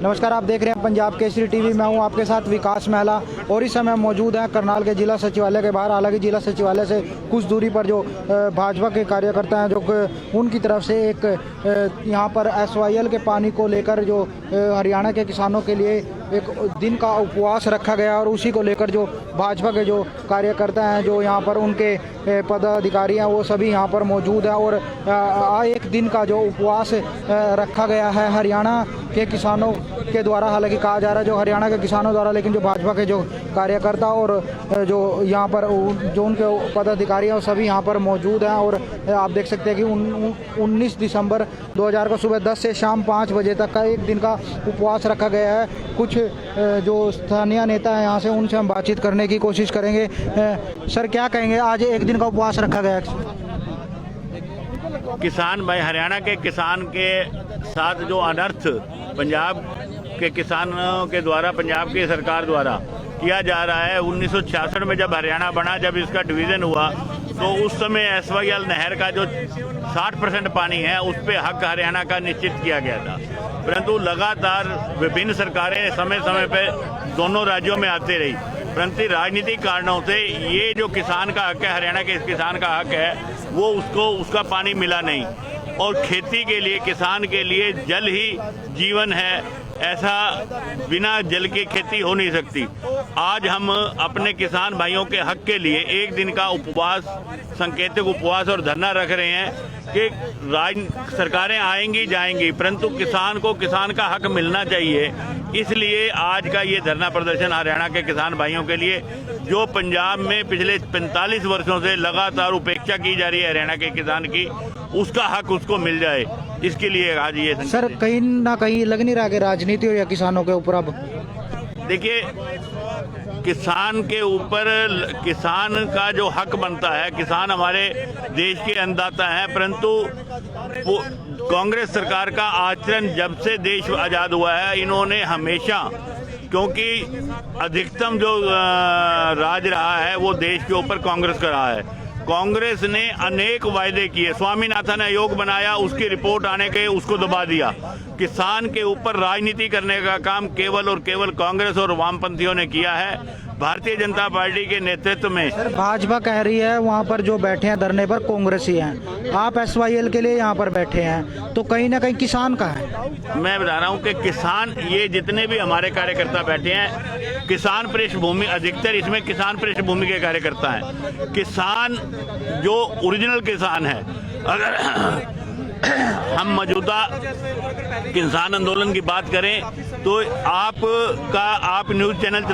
नमस्कार, आप देख रहे हैं पंजाब केसरी टीवी। मैं हूं आपके साथ विकास महला और इस समय मौजूद हैं करनाल के जिला सचिवालय के बाहर। हालांकि जिला सचिवालय से कुछ दूरी पर जो भाजपा के कार्यकर्ता हैं, जो उनकी तरफ से एक यहां पर SYL के पानी को लेकर जो हरियाणा के किसानों के लिए एक दिन का उपवास रखा गया और उसी को लेकर जो भाजपा के जो कार्यकर्ता हैं, जो यहाँ पर उनके पदाधिकारी हैं, वो सभी यहाँ पर मौजूद हैं और एक दिन का जो उपवास रखा गया है हरियाणा के किसानों के द्वारा। हालांकि कहा जा रहा है जो हरियाणा के किसानों द्वारा, लेकिन जो भाजपा के जो कार्यकर्ता और जो यहाँ पर जो उनके पदाधिकारी हैं वो सभी यहाँ पर मौजूद हैं। और आप देख सकते हैं कि 19 दिसंबर 2000 को सुबह 10 से शाम 5 बजे तक का एक दिन का उपवास रखा गया है। कुछ जो स्थानीय नेता हैं यहाँ से, उनसे हम बातचीत करने की कोशिश करेंगे। सर, क्या कहेंगे, आज एक दिन का उपवास रखा गया है? किसान भाई, हरियाणा के किसान के साथ जो अनर्थ पंजाब के किसानों के द्वारा, पंजाब की सरकार द्वारा किया जा रहा है। 1966 में जब हरियाणा बना, जब इसका डिवीज़न हुआ, तो उस समय SYL नहर का जो 60% पानी है उस पे हक हरियाणा का निश्चित किया गया था। परंतु लगातार विभिन्न सरकारें समय समय पे दोनों राज्यों में आती रही, परंतु राजनीतिक कारणों से ये जो किसान का हक है, हरियाणा के किसान का हक है, वो उसको उसका पानी मिला नहीं। और खेती के लिए, किसान के लिए जल ही जीवन है, ऐसा बिना जल के खेती हो नहीं सकती। आज हम अपने किसान भाइयों के हक के लिए एक दिन का उपवास, सांकेतिक उपवास और धरना रख रहे हैं कि सरकारें आएंगी जाएंगी, परंतु किसान को किसान का हक मिलना चाहिए। इसलिए आज का ये धरना प्रदर्शन हरियाणा के किसान भाइयों के लिए, जो पंजाब में पिछले 45 वर्षों से लगातार उपेक्षा की जा रही है हरियाणा के किसान की, उसका हक उसको मिल जाए, इसके लिए आज ये। सर, कहीं ना कहीं लग नहीं रहा कि राजनीति हो या किसानों के ऊपर? अब देखिए, किसान के ऊपर, किसान का जो हक बनता है, किसान हमारे देश के अन्नदाता हैं, परंतु कांग्रेस सरकार का आचरण जब से देश आज़ाद हुआ है, इन्होंने हमेशा, क्योंकि अधिकतम जो राज रहा है वो देश के ऊपर कांग्रेस का रहा है। कांग्रेस ने अनेक वायदे किए, स्वामीनाथन आयोग बनाया, उसकी रिपोर्ट आने के उसको दबा दिया। किसान के ऊपर राजनीति करने का काम केवल और केवल कांग्रेस और वामपंथियों ने किया है। भारतीय जनता पार्टी के नेतृत्व में भाजपा कह रही है वहाँ पर जो बैठे हैं धरने पर कांग्रेसी हैं, आप SYL के लिए यहाँ पर बैठे हैं, तो कहीं ना कहीं किसान का है। मैं बता रहा हूँ कि किसान, ये जितने भी हमारे कार्यकर्ता बैठे हैं, किसान पृष्ठभूमि, अधिकतर इसमें किसान पृष्ठभूमि के कार्यकर्ता हैं। किसान जो ओरिजिनल किसान है, अगर हम मौजूदा किसान आंदोलन की बात करें तो आप न्यूज़ चैनल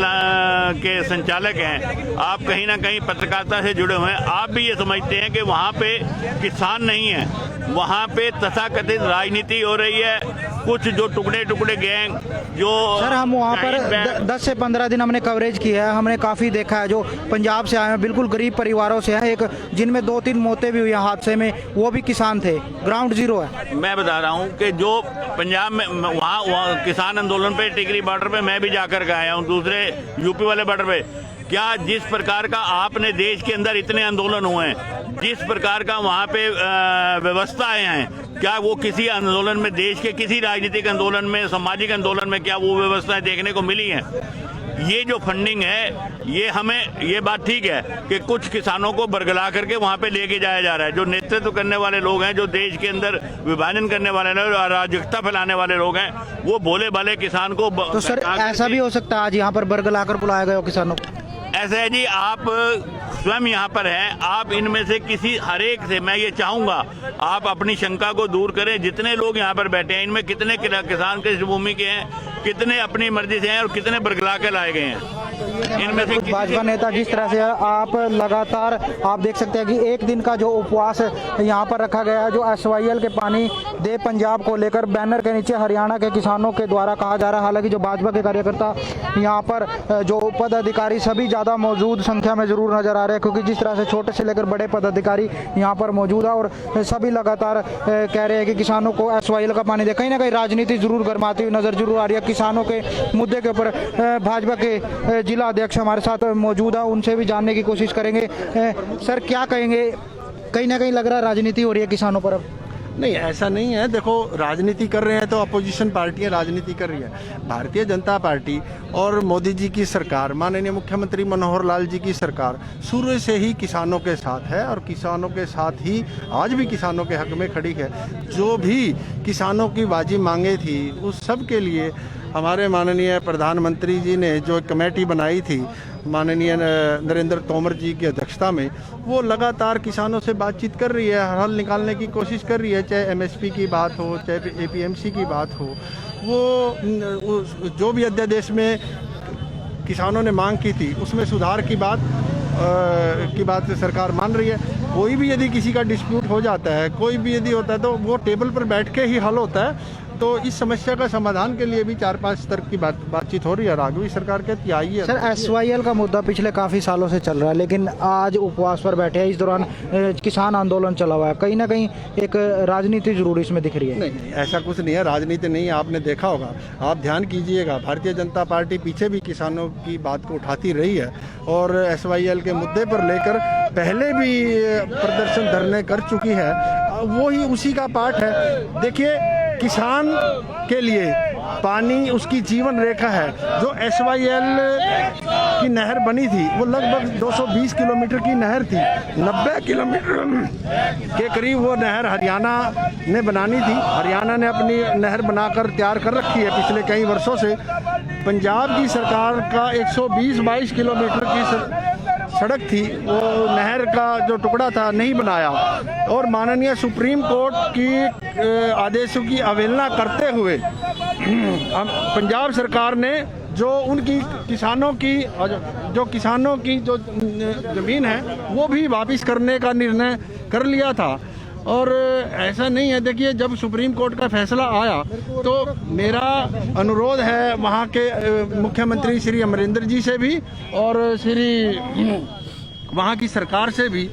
के संचालक हैं, आप कहीं ना कहीं पत्रकारिता से जुड़े हुए हैं, आप भी ये समझते हैं कि वहाँ पे किसान नहीं है, वहाँ पे तथाकथित राजनीति हो रही है। कुछ जो टुकड़े टुकड़े गैंग जो। सर, हम वहाँ पर 10 से 15 दिन हमने कवरेज किया है, हमने काफ़ी देखा है जो पंजाब से आए हैं, बिल्कुल गरीब परिवारों से हैं, एक जिनमें 2-3 मौतें भी हुई हैं हादसे में, वो भी किसान थे, ग्राउंड जीरो है। मैं बता रहा हूँ कि जो पंजाब में वहाँ किसान आंदोलन पे, टिकरी बॉर्डर पे मैं भी जाकर के आया हूँ, दूसरे यूपी वाले बॉर्डर पे, क्या जिस प्रकार का आपने देश के अंदर इतने आंदोलन हुए हैं, जिस प्रकार का वहाँ पे व्यवस्थाएं हैं, क्या वो किसी आंदोलन में, देश के किसी राजनीतिक आंदोलन में, सामाजिक आंदोलन में क्या वो व्यवस्थाएं देखने को मिली हैं? ये जो फंडिंग है, ये हमें, ये बात ठीक है कि कुछ किसानों को बरगला करके वहाँ पे लेके जाया जा रहा है। जो नेतृत्व करने वाले लोग हैं, जो देश के अंदर विभाजन करने वाले लोग, अराजकता फैलाने वाले लोग हैं, वो भोले भाले किसान को। तो सर, ऐसा भी हो सकता है आज यहाँ पर बरगला कर बुलाया गया हो किसानों को? ऐसा है जी, आप स्वयं यहाँ पर हैं, आप इनमें से किसी, हर एक से मैं ये चाहूँगा आप अपनी शंका को दूर करें। जितने लोग यहाँ पर बैठे हैं, इनमें कितने किसान कृषि भूमि के हैं, कितने अपनी मर्जी से हैं और कितने बरगला के लाए गए हैं। इनमें से भाजपा नेता जिस तरह से आप लगातार आप देख सकते हैं कि एक दिन का जो उपवास यहाँ पर रखा गया है, जो SYL के पानी दे पंजाब को लेकर बैनर के नीचे हरियाणा के किसानों के द्वारा कहा जा रहा है। हालांकि जो भाजपा के कार्यकर्ता यहाँ पर, जो पदाधिकारी, सभी ज़्यादा मौजूद संख्या में जरूर नजर आ रहे हैं, क्योंकि जिस तरह से छोटे से लेकर बड़े पदाधिकारी यहाँ पर मौजूद है और सभी लगातार कह रहे हैं कि किसानों को SYL का पानी दे। कहीं ना कहीं राजनीति जरूर गरमाती हुई नजर जरूर आ रही है। किसानों के मुद्दे के ऊपर भाजपा के जिला अध्यक्ष हमारे साथ मौजूद है, उनसे भी जानने की कोशिश करेंगे। सर, क्या कहेंगे, कहीं ना कहीं लग रहा है राजनीति हो रही है किसानों पर? अब नहीं, ऐसा नहीं है। देखो, राजनीति कर रहे हैं तो अपोजिशन पार्टियां राजनीति कर रही है। भारतीय जनता पार्टी और मोदी जी की सरकार, माननीय मुख्यमंत्री मनोहर लाल जी की सरकार शुरू से ही किसानों के साथ है और किसानों के साथ ही आज भी किसानों के हक में खड़ी है। जो भी किसानों की बाजी मांगे थी उस सब के लिए हमारे माननीय प्रधानमंत्री जी ने जो कमेटी बनाई थी माननीय नरेंद्र तोमर जी की अध्यक्षता में, वो लगातार किसानों से बातचीत कर रही है, हल निकालने की कोशिश कर रही है। चाहे एमएसपी की बात हो, चाहे एपीएमसी की बात हो, वो जो भी अध्यादेश में किसानों ने मांग की थी उसमें सुधार की बात सरकार मान रही है। कोई भी यदि किसी का डिस्प्यूट हो जाता है, कोई भी यदि होता है तो वो टेबल पर बैठ के ही हल होता है। तो इस समस्या का समाधान के लिए भी 4-5 स्तर की बातचीत हो रही है और आगे भी सरकार कहती आई है। सर, एसवाईएल का मुद्दा पिछले काफ़ी सालों से चल रहा है, लेकिन आज उपवास पर बैठे हैं। इस दौरान किसान आंदोलन चला हुआ है, कहीं ना कहीं एक राजनीति जरूर इसमें दिख रही है। नहीं, ऐसा कुछ नहीं है, राजनीति नहीं है। आपने देखा होगा, आप ध्यान कीजिएगा, भारतीय जनता पार्टी पीछे भी किसानों की बात को उठाती रही है और एसवाईएल के मुद्दे पर लेकर पहले भी प्रदर्शन धरने कर चुकी है। वो ही उसी का पार्ट है। देखिए, किसान के लिए पानी उसकी जीवन रेखा है। जो एसवाईएल की नहर बनी थी वो लगभग 220 किलोमीटर की नहर थी। 90 किलोमीटर के करीब वो नहर हरियाणा ने बनानी थी। हरियाणा ने अपनी नहर बनाकर तैयार कर रखी है पिछले कई वर्षों से। पंजाब की सरकार का 120-22 किलोमीटर की सड़क थी, वो नहर का जो टुकड़ा था नहीं बनाया और माननीय सुप्रीम कोर्ट की आदेशों की अवहेलना करते हुए पंजाब सरकार ने जो उनकी किसानों की जो ज़मीन है वो भी वापस करने का निर्णय कर लिया था। और ऐसा नहीं है, देखिए, जब सुप्रीम कोर्ट का फैसला आया तो मेरा अनुरोध है वहाँ के मुख्यमंत्री श्री अमरिंदर जी से भी और वहाँ की सरकार से भी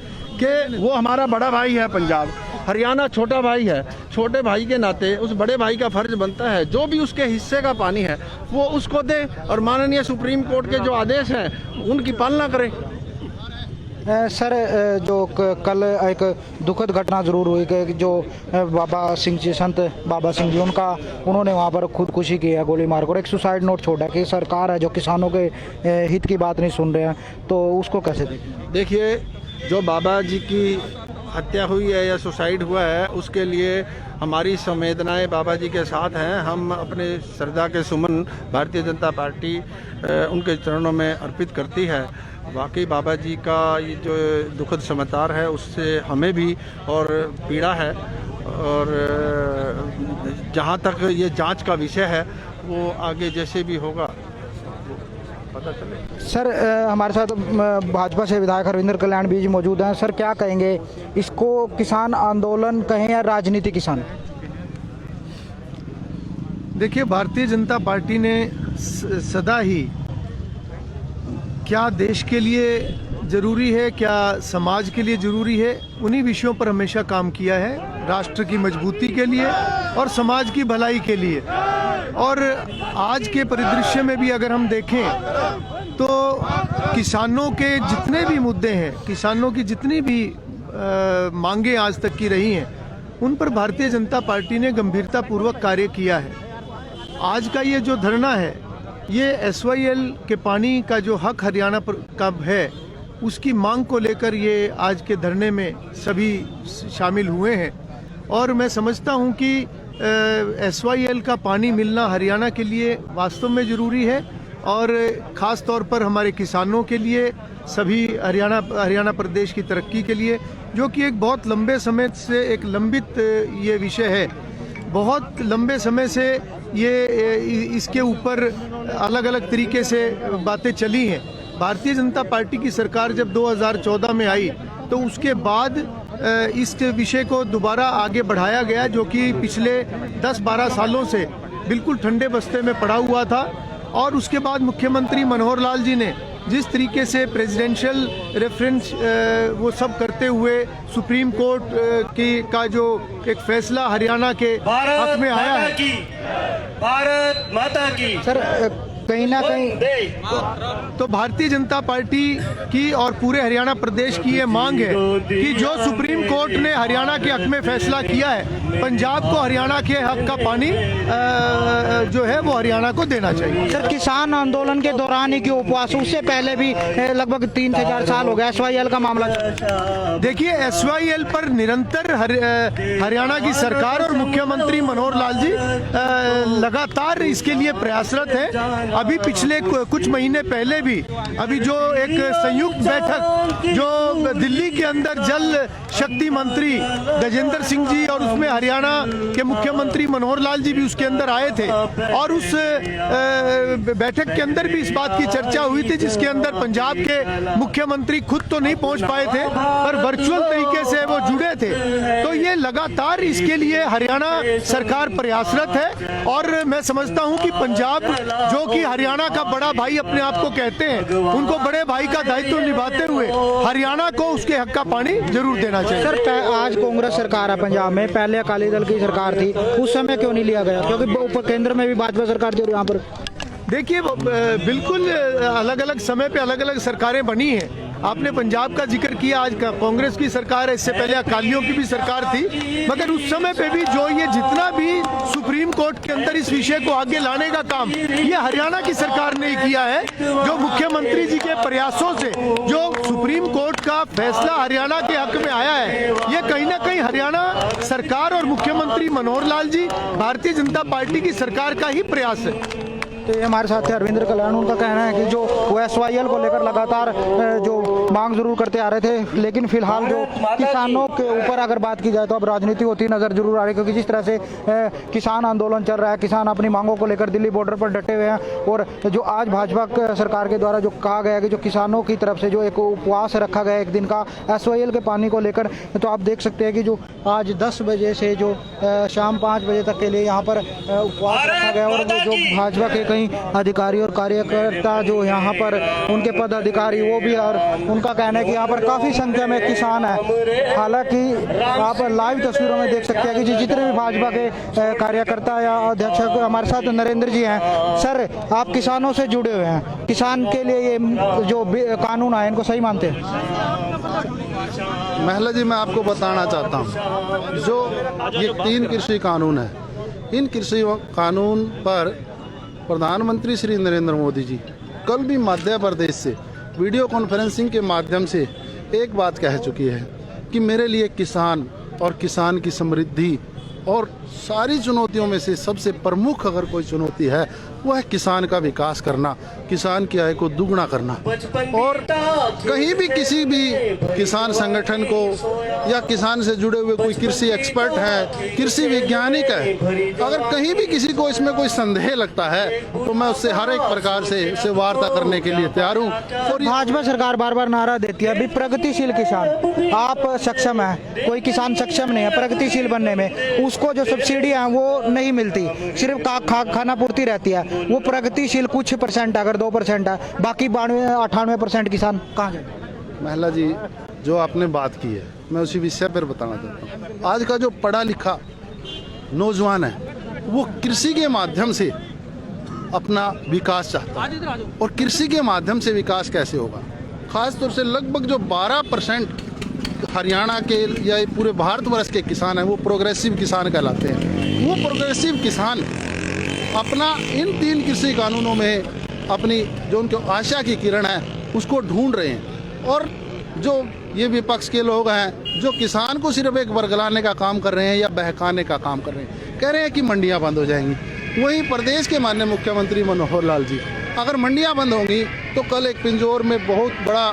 कि वो हमारा बड़ा भाई है पंजाब, हरियाणा छोटा भाई है। छोटे भाई के नाते उस बड़े भाई का फर्ज बनता है जो भी उसके हिस्से का पानी है वो उसको दे और माननीय सुप्रीम कोर्ट के जो आदेश हैं उनकी पालना करें। सर, जो कल एक दुखद घटना ज़रूर हुई कि जो बाबा सिंह जी, संत बाबा सिंह जी, उन्होंने वहाँ पर खुदकुशी की है गोली मारकर। एक सुसाइड नोट छोड़ा कि सरकार है जो किसानों के हित की बात नहीं सुन रहे हैं, तो उसको कैसे देखें? देखिए, जो बाबा जी की हत्या हुई है या सुसाइड हुआ है उसके लिए हमारी संवेदनाएं बाबा जी के साथ हैं। हम अपने श्रद्धा के सुमन भारतीय जनता पार्टी उनके चरणों में अर्पित करती है। वाकई बाबा जी का ये जो दुखद समाचार है उससे हमें भी और पीड़ा है और जहाँ तक ये जांच का विषय है वो आगे जैसे भी होगा पता चले। सर, हमारे साथ भाजपा से विधायक हरविंदर कल्याण भी जी मौजूद हैं। सर, क्या कहेंगे, इसको किसान आंदोलन कहें या राजनीति किसान? देखिए, भारतीय जनता पार्टी ने सदा ही क्या देश के लिए ज़रूरी है, क्या समाज के लिए ज़रूरी है, उन्हीं विषयों पर हमेशा काम किया है। राष्ट्र की मजबूती के लिए और समाज की भलाई के लिए। और आज के परिदृश्य में भी अगर हम देखें तो किसानों के जितने भी मुद्दे हैं, किसानों की जितनी भी मांगे आज तक की रही हैं, उन पर भारतीय जनता पार्टी ने गंभीरतापूर्वक कार्य किया है। आज का ये जो धरना है, ये एसवाईएल के पानी का जो हक हरियाणा पर का है उसकी मांग को लेकर ये आज के धरने में सभी शामिल हुए हैं। और मैं समझता हूं कि एसवाईएल का पानी मिलना हरियाणा के लिए वास्तव में ज़रूरी है और ख़ास तौर पर हमारे किसानों के लिए, सभी हरियाणा प्रदेश की तरक्की के लिए, जो कि एक बहुत लंबे समय से एक लंबित ये विषय है। बहुत लंबे समय से ये इसके ऊपर अलग अलग तरीके से बातें चली हैं। भारतीय जनता पार्टी की सरकार जब 2014 में आई तो उसके बाद इस विषय को दोबारा आगे बढ़ाया गया, जो कि पिछले 10-12 सालों से बिल्कुल ठंडे बस्ते में पड़ा हुआ था। और उसके बाद मुख्यमंत्री मनोहर लाल जी ने जिस तरीके से प्रेसिडेंशियल रेफरेंस वो सब करते हुए सुप्रीम कोर्ट का जो एक फैसला हरियाणा के हक में आया है। भारत माता की। सर, कहीं ना कहीं तो भारतीय जनता पार्टी की और पूरे हरियाणा प्रदेश की ये मांग है कि जो सुप्रीम कोर्ट ने हरियाणा के हक में फैसला किया है, पंजाब को हरियाणा के हक का पानी जो है वो हरियाणा को देना चाहिए। सर, किसान आंदोलन के दौरान ही क्यों उपवास, उससे पहले भी लगभग 3 से 4 साल हो गया SYL का मामला। देखिए, SYL पर निरंतर हरियाणा की सरकार और मुख्यमंत्री मनोहर लाल जी लगातार इसके लिए प्रयासरत हैं। अभी पिछले कुछ महीने पहले भी अभी जो एक संयुक्त बैठक जो दिल्ली के अंदर जल शक्ति मंत्री गजेंद्र सिंह जी और उसमें हरियाणा के मुख्यमंत्री मनोहर लाल जी भी उसके अंदर आए थे, और उस बैठक के अंदर भी इस बात की चर्चा हुई थी, जिसके अंदर पंजाब के मुख्यमंत्री खुद तो नहीं पहुंच पाए थे पर वर्चुअल तरीके से वो जुड़े थे। तो ये लगातार इसके लिए हरियाणा सरकार प्रयासरत है, और मैं समझता हूं कि पंजाब जो कि हरियाणा का बड़ा भाई अपने आप को कहते हैं, उनको बड़े भाई का दायित्व निभाते हुए हरियाणा को उसके हक का पानी जरूर देना चाहिए। सर, आज कांग्रेस सरकार है पंजाब में, पहले अकाली दल की सरकार थी, उस समय क्यों नहीं लिया गया? क्योंकि केंद्र में भी भाजपा सरकार थी और यहाँ पर देखिए बिल्कुल अलग अलग समय पे अलग अलग सरकारें बनी हैं। आपने पंजाब का जिक्र किया, आज कांग्रेस की सरकार है, इससे पहले अकालियों की भी सरकार थी, मगर उस समय पे भी जो ये जितना भी सुप्रीम कोर्ट के अंदर इस विषय को आगे लाने का काम ये हरियाणा की सरकार ने किया है। जो मुख्यमंत्री जी के प्रयासों से जो सुप्रीम कोर्ट का फैसला हरियाणा के हक में आया है, ये कहीं ना कहीं हरियाणा सरकार और मुख्यमंत्री मनोहर लाल जी भारतीय जनता पार्टी की सरकार का ही प्रयास है। तो ये हमारे साथ थे अरविंदर कल्याण, उनका कहना है कि जो वो SYL को लेकर लगातार जो मांग जरूर करते आ रहे थे, लेकिन फिलहाल जो किसानों के ऊपर अगर बात की जाए तो अब राजनीति होती नजर जरूर आ रही है, क्योंकि जिस तरह से किसान आंदोलन चल रहा है, किसान अपनी मांगों को लेकर दिल्ली बॉर्डर पर डटे हुए हैं, और जो आज भाजपा सरकार के द्वारा जो कहा गया कि जो किसानों की तरफ से जो एक उपवास रखा गया एक दिन का SYL के पानी को लेकर, तो आप देख सकते हैं कि जो आज 10 बजे से जो शाम 5 बजे तक के लिए यहाँ पर उपवास रखा गया, और वो जो भाजपा के अधिकारी और कार्यकर्ता जो यहाँ पर उनके पद अधिकारी वो भी, और उनका कहना है कि यहाँ पर काफी संख्या में किसान है। हालांकि आप लाइव तस्वीरों में देख सकते हैं कि जितने भी भाजपा के कार्यकर्ता या अध्यक्ष हमारे साथ नरेंद्र जी हैं। सर, आप किसानों से जुड़े हुए हैं, किसान के लिए ये जो कानून आए इनको सही मानते हैं? महिला जी, मैं आपको बताना चाहता हूँ, जो ये 3 कृषि कानून है, इन कृषि कानून पर प्रधानमंत्री श्री नरेंद्र मोदी जी कल भी मध्य प्रदेश से वीडियो कॉन्फ्रेंसिंग के माध्यम से एक बात कह चुकी है कि मेरे लिए किसान और किसान की समृद्धि और सारी चुनौतियों में से सबसे प्रमुख अगर कोई चुनौती है वह है किसान का विकास करना, किसान की आय को दुगना करना। और कहीं भी किसी भी किसान संगठन को या किसान से जुड़े हुए कोई कृषि एक्सपर्ट है, कृषि वैज्ञानिक है, अगर कहीं भी किसी को इसमें कोई संदेह लगता है तो मैं उससे हर एक प्रकार से उससे वार्ता करने के लिए तैयार हूँ। और भाजपा सरकार बार बार नारा देती है अभी प्रगतिशील किसान, आप सक्षम है, कोई किसान सक्षम नहीं है प्रगतिशील बनने में, उसको जो सब्सिडियां हैं वो नहीं मिलती, सिर्फ खाना पूर्ति रहती है। वो प्रगतिशील कुछ % अगर 2% है, बाकी 98% किसान कहाँ गए? महिला जी, जो आपने बात की है मैं उसी विषय पर बताना चाहता हूँ। आज का जो पढ़ा लिखा नौजवान है वो कृषि के माध्यम से अपना विकास चाहता है, और कृषि के माध्यम से विकास कैसे होगा? खास तौर से लगभग जो 12% हरियाणा के या पूरे भारतवर्ष के किसान हैं वो प्रोग्रेसिव किसान कहलाते हैं। वो प्रोग्रेसिव किसान अपना इन 3 कृषि कानूनों में अपनी जो उनकी आशा की किरण है उसको ढूंढ रहे हैं। और जो ये विपक्ष के लोग हैं जो किसान को सिर्फ एक वर्गलाने का काम कर रहे हैं या बहकाने का काम कर रहे हैं, कह रहे हैं कि मंडियां बंद हो जाएंगी। वहीं प्रदेश के माननीय मुख्यमंत्री मनोहर लाल जी, अगर मंडियां बंद होंगी तो कल एक पिंजौर में बहुत बड़ा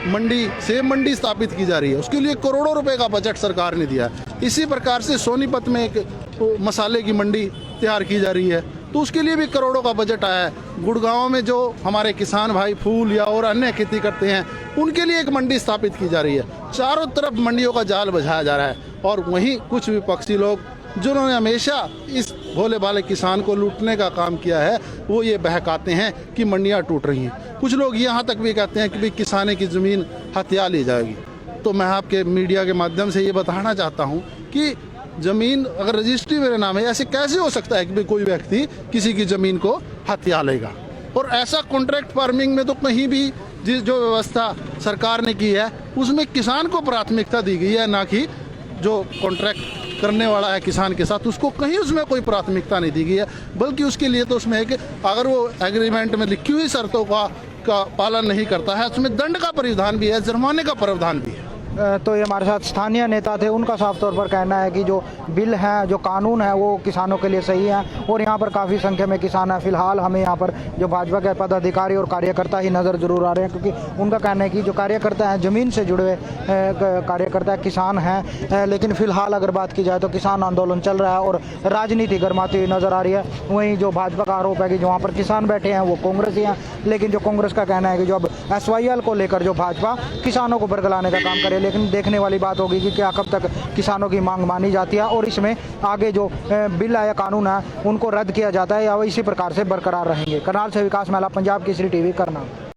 सेब मंडी स्थापित की जा रही है, उसके लिए करोड़ों रुपए का बजट सरकार ने दिया है। इसी प्रकार से सोनीपत में एक मसाले की मंडी तैयार की जा रही है, तो उसके लिए भी करोड़ों का बजट आया है। गुड़गांव में जो हमारे किसान भाई फूल या और अन्य खेती करते हैं उनके लिए एक मंडी स्थापित की जा रही है। चारों तरफ मंडियों का जाल बिछाया जा रहा है, और वहीं कुछ विपक्षी लोग जिन्होंने हमेशा इस भोले भाले किसान को लूटने का काम किया है वो ये बहकाते हैं कि मंडियां टूट रही हैं। कुछ लोग यहाँ तक भी कहते हैं कि भाई किसाने की ज़मीन हथिया ली जाएगी। तो मैं आपके मीडिया के माध्यम से ये बताना चाहता हूँ कि ज़मीन अगर रजिस्ट्री मेरे नाम है, ऐसे कैसे हो सकता है कि भाई कोई व्यक्ति किसी की ज़मीन को हथिया लेगा? और ऐसा कॉन्ट्रैक्ट फार्मिंग में तो कहीं भी जिस जो व्यवस्था सरकार ने की है उसमें किसान को प्राथमिकता दी गई है, ना कि जो कॉन्ट्रैक्ट करने वाला है किसान के साथ उसको कहीं उसमें कोई प्राथमिकता नहीं दी गई है। बल्कि उसके लिए तो उसमें है कि अगर वो एग्रीमेंट में लिखी हुई शर्तों का पालन नहीं करता है उसमें दंड का प्रावधान भी है, जुर्माने का प्रावधान भी है। तो ये हमारे साथ स्थानीय नेता थे, उनका साफ तौर पर कहना है कि जो बिल है, जो कानून है वो किसानों के लिए सही है और यहाँ पर काफ़ी संख्या में किसान हैं। फिलहाल हमें यहाँ पर जो भाजपा के पदाधिकारी और कार्यकर्ता ही नज़र जरूर आ रहे हैं, क्योंकि उनका कहना है कि जो कार्यकर्ता हैं ज़मीन से जुड़े हुए कार्यकर्ता किसान हैं। लेकिन फिलहाल अगर बात की जाए तो किसान आंदोलन चल रहा है और राजनीति गर्माती हुई नज़र आ रही है। वहीं जो भाजपा का आरोप है कि जो वहाँ पर किसान बैठे हैं वो कांग्रेस ही हैं, लेकिन जो कांग्रेस का कहना है कि जो अब SYL को लेकर जो भाजपा किसानों को बरगलाने का काम करे। लेकिन देखने वाली बात होगी कि क्या कब तक किसानों की मांग मानी जाती है और इसमें आगे जो बिल है या कानून है उनको रद्द किया जाता है या वो इसी प्रकार से बरकरार रहेंगे। करनाल से विकास महला, पंजाब केसरी टीवी, करनाल।